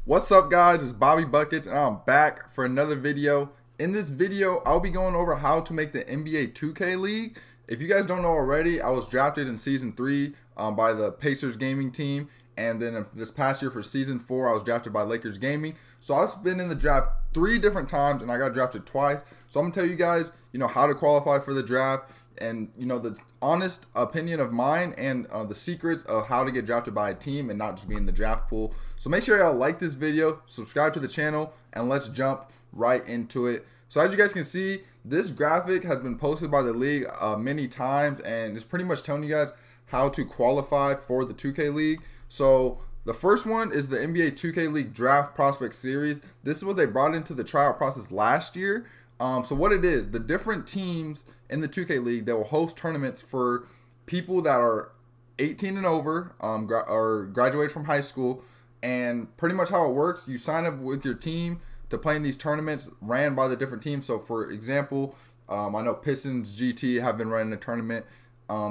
What's up, guys? It's Bobby Buckets and I'm back for another video. In this video, I'll be going over how to make the NBA 2K League. If you guys don't know already, I was drafted in Season 3 by the Pacers gaming team. And then this past year for Season 4, I was drafted by Lakers Gaming. So I've been in the draft 3 different times and I got drafted twice. So I'm going to tell you guys, how to qualify for the draft and, the honest opinion of mine and the secrets of how to get drafted by a team and not just be in the draft pool. So make sure y'all like this video, subscribe to the channel, and let's jump right into it. So as you guys can see, this graphic has been posted by the league many times, and it's pretty much telling you guys how to qualify for the 2K League. So the first one is the NBA 2K League Draft Prospect Series. This is what they brought into the tryout process last year. So what it is, the different teams in the 2K League, they will host tournaments for people that are 18 and over, or graduated from high school. And pretty much how it works, you sign up with your team to play in these tournaments ran by the different teams. So for example, I know Pistons GT have been running a tournament.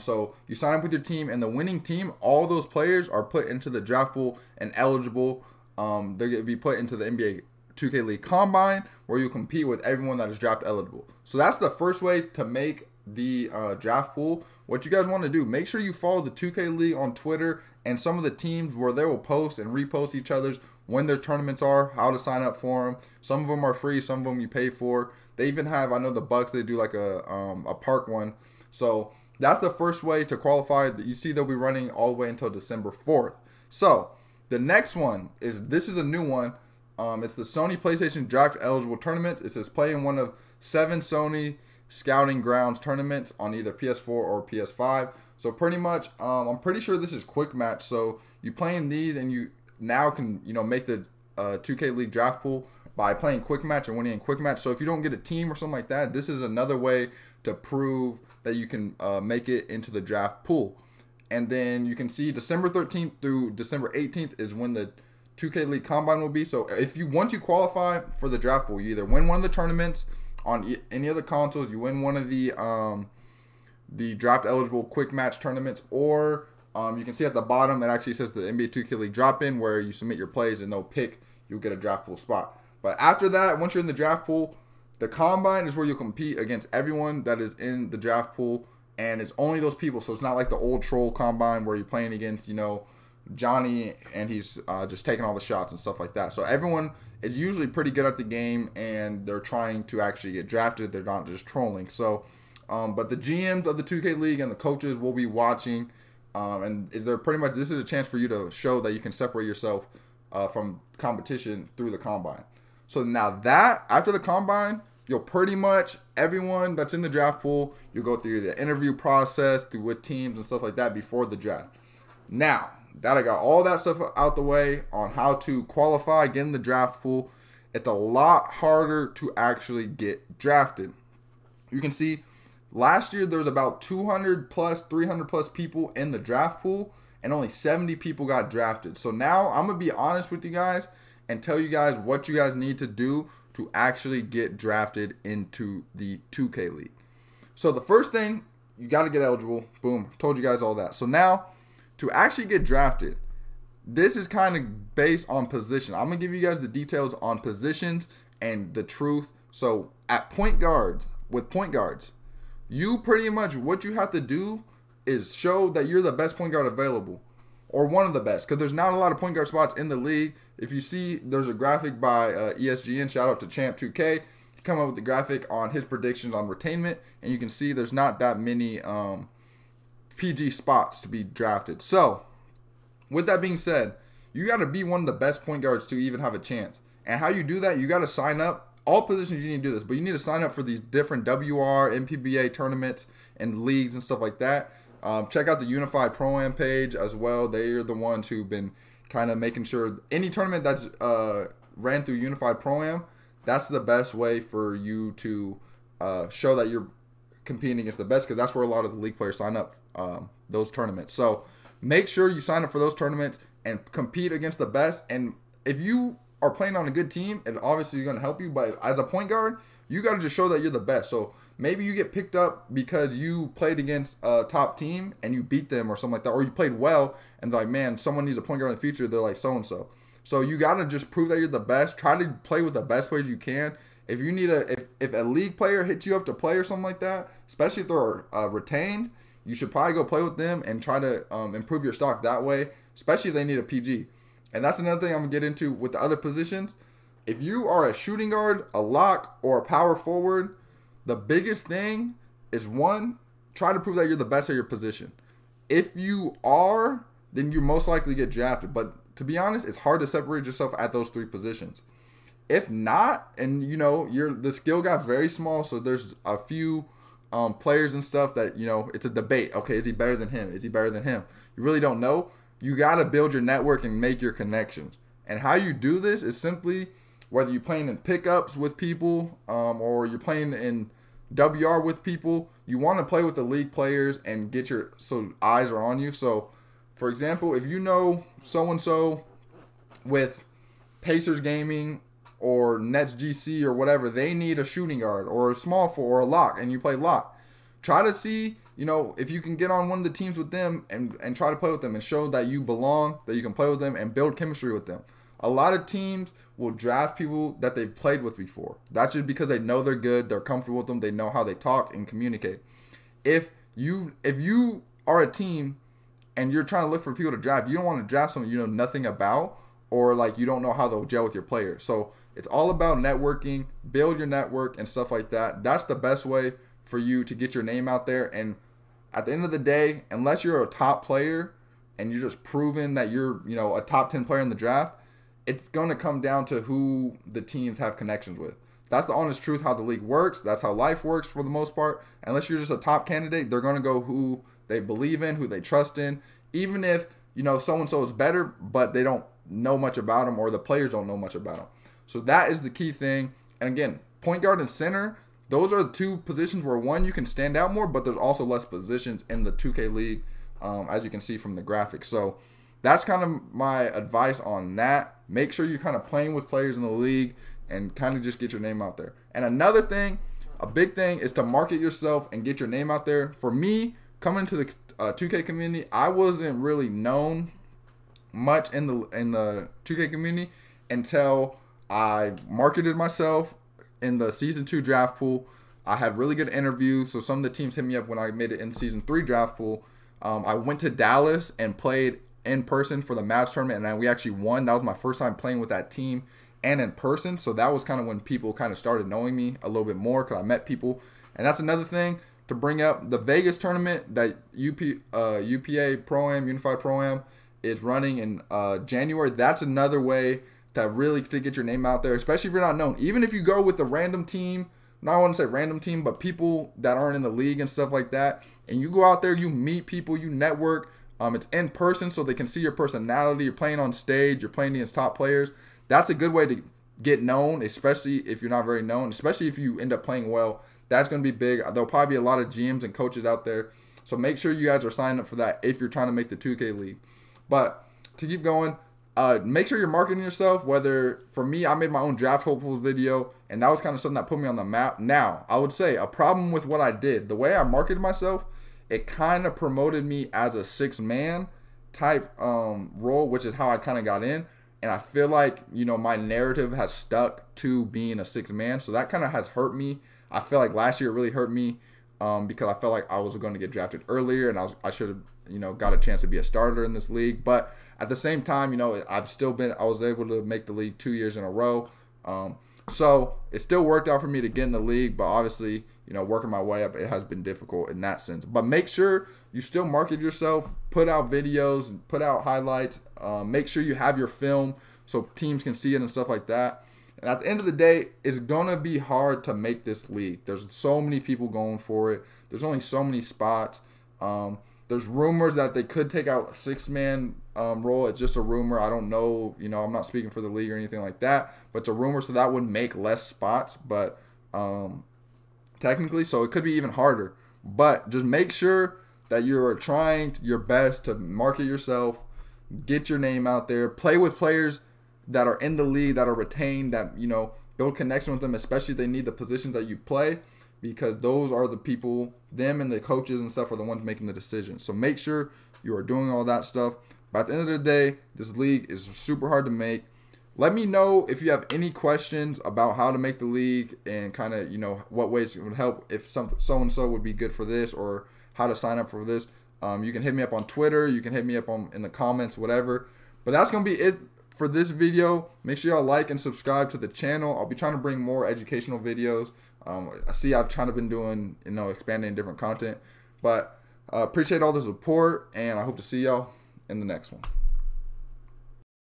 So you sign up with your team, and the winning team, all those players are put into the draft pool and eligible. They're going to be put into the NBA 2K League Combine, where you compete with everyone that is draft eligible. So that's the first way to make the draft pool. What you guys want to do, make sure you follow the 2K League on Twitter and some of the teams where they will post and repost each other's when their tournaments are, how to sign up for them. Some of them are free, some of them you pay for. They even have, I know the Bucks, they do like a park one. So that's the first way to qualify. You see they'll be running all the way until December 4th. So the next one is, this is a new one. It's the Sony PlayStation Draft Eligible Tournament. It says play in one of 7 Sony Scouting Grounds tournaments on either PS4 or PS5. So pretty much, I'm pretty sure this is quick match. So you play in these, and you now can make the 2K League draft pool by playing quick match and winning in quick match. So if you don't get a team or something like that, this is another way to prove that you can make it into the draft pool. And then you can see December 13th through December 18th is when the 2K League Combine will be. So if you want to qualify for the draft pool, you either win one of the tournaments on any other consoles, you win one of the draft eligible quick match tournaments, or you can see at the bottom it actually says the NBA 2K League drop in, where you submit your plays and they'll pick, you'll get a draft pool spot. But after that, once you're in the draft pool, the Combine is where you'll compete against everyone that is in the draft pool, and it's only those people. So it's not like the old troll Combine where you're playing against Johnny and he's just taking all the shots and stuff like that. So everyone is usually pretty good at the game, and they're trying to actually get drafted. They're not just trolling. So but the GMs of the 2K League and the coaches will be watching, and they're pretty much, this is a chance for you to show that you can separate yourself from competition through the Combine. So now that, after the Combine, you'll pretty much, everyone that's in the draft pool, you'll go through the interview process, through with teams and stuff like that before the draft. Now that I got all that stuff out the way on how to qualify, get in the draft pool, it's a lot harder to actually get drafted. You can see last year there was about 200 plus, 300 plus people in the draft pool, and only 70 people got drafted. So now I'm going to be honest with you guys and tell you guys what you guys need to do to actually get drafted into the 2K League. So the first thing, you got to get eligible. Boom, told you guys all that. So now, to actually get drafted, this is kind of based on position. I'm going to give you guys the details on positions and the truth. So at point guard, with point guards, you pretty much, what you have to do is show that you're the best point guard available, or one of the best, because there's not a lot of point guard spots in the league. If you see, there's a graphic by ESGN, shout out to Champ2K. He come up with the graphic on his predictions on retainment, and you can see there's not that many PG spots to be drafted. So with that being said, you got to be one of the best point guards to even have a chance. And how you do that, you got to sign up. All positions you need to do this, but you need to sign up for these different WR, MPBA tournaments and leagues and stuff like that. Check out the Unified Pro-Am page as well. They're the ones who've been kind of making sure any tournament that's ran through Unified Pro-Am, that's the best way for you to show that you're competing against the best, because that's where a lot of the league players sign up, those tournaments. So make sure you sign up for those tournaments and compete against the best. And if you are playing on a good team, it obviously is going to help you, but as a point guard, you got to just show that you're the best. So maybe you get picked up because you played against a top team and you beat them or something like that, or you played well and they're like, man, someone needs a point guard in the future. They're like so-and-so. So you got to just prove that you're the best. Try to play with the best players you can. If you need if a league player hits you up to play or something like that, especially if they're retained, you should probably go play with them and try to improve your stock that way, especially if they need a PG. And that's another thing I'm going to get into with the other positions. If you are a shooting guard, a lock, or a power forward, the biggest thing is, one, try to prove that you're the best at your position. If you are, then you most likely get drafted. But to be honest, it's hard to separate yourself at those 3 positions. If not, and the skill gap's very small, so there's a few players and stuff that, it's a debate. Okay, is he better than him? Is he better than him? You really don't know. You got to build your network and make your connections. And how you do this is simply, whether you're playing in pickups with people or you're playing in WR with people, you want to play with the league players and get so eyes are on you. So, for example, if you know so-and-so with Pacers Gaming or Nets GC or whatever, they need a shooting guard or a small forward or a lock, and you play lock. Try to see, if you can get on one of the teams with them and try to play with them and show that you belong, that you can play with them and build chemistry with them. A lot of teams will draft people that they've played with before. That's just because they know they're good, they're comfortable with them, they know how they talk and communicate. If you are a team and you're trying to look for people to draft, you don't want to draft someone you know nothing about, or like you don't know how they'll gel with your players. So it's all about networking, build your network and stuff like that. That's the best way for you to get your name out there. And at the end of the day, unless you're a top player and you're just proven that you're, a top 10 player in the draft, it's going to come down to who the teams have connections with. That's the honest truth, how the league works. That's how life works for the most part. Unless you're just a top candidate, they're going to go who they believe in, who they trust in. Even if, so-and-so is better, but they don't know much about them, or the players don't know much about them. So that is the key thing. And again, point guard and center, those are the 2 positions where, one, you can stand out more, but there's also less positions in the 2K league, as you can see from the graphics. So that's kind of my advice on that. Make sure you're kind of playing with players in the league and kind of just get your name out there. And another thing, a big thing, is to market yourself and get your name out there. For me, coming into the 2K community, I wasn't really known much in the 2K community until I marketed myself in the Season 2 draft pool. I had really good interviews, so some of the teams hit me up when I made it in Season 3 draft pool. I went to Dallas and played in person for the Mavs tournament, and we actually won. That was my first time playing with that team and in person, so that was kind of when people kind of started knowing me a little bit more, because I met people. And that's another thing to bring up. The Vegas tournament that UPA Pro-Am, Unified Pro-Am, is running in January. That's another way to really get your name out there, especially if you're not known. Even if you go with a random team, not I want to say random team, but people that aren't in the league and stuff like that, and you go out there, you meet people, you network. It's in person, so they can see your personality. You're playing on stage. You're playing against top players. That's a good way to get known, especially if you're not very known, especially if you end up playing well. That's going to be big. There'll probably be a lot of GMs and coaches out there. So make sure you guys are signing up for that if you're trying to make the 2K league. But to keep going, make sure you're marketing yourself. Whether, for me, I made my own draft hopefuls video, and that was kind of something that put me on the map. Now, I would say a problem with what I did, the way I marketed myself, it kind of promoted me as a 6-man type role, which is how I kind of got in. And I feel like, my narrative has stuck to being a 6-man. So that kind of has hurt me. I feel like last year it really hurt me because I felt like I was going to get drafted earlier, and I should have, got a chance to be a starter in this league. But at the same time, I was able to make the league 2 years in a row. So it still worked out for me to get in the league, but obviously, working my way up, it has been difficult in that sense. But make sure you still market yourself, put out videos, put out highlights, make sure you have your film so teams can see it and stuff like that. And at the end of the day, it's going to be hard to make this league. There's so many people going for it. There's only so many spots. There's rumors that they could take out a 6-man role. It's just a rumor. I don't know. I'm not speaking for the league or anything like that. But it's a rumor, so that would make less spots. But technically, so it could be even harder. But just make sure that you're trying your best to market yourself, get your name out there, play with players that are in the league, that are retained, that, build connection with them, especially if they need the positions that you play, because those are the people, them and the coaches and stuff are the ones making the decisions. So make sure you are doing all that stuff. But at the end of the day, this league is super hard to make. Let me know if you have any questions about how to make the league and kind of, you know, what ways it would help, if so-and-so would be good for this, or how to sign up for this. You can hit me up on Twitter. You can hit me up in the comments, whatever. But that's going to be it for this video. Make sure y'all like and subscribe to the channel. I'll be trying to bring more educational videos. I see I've kind of been doing, you know, expanding different content. But appreciate all the support, and I hope to see y'all in the next one.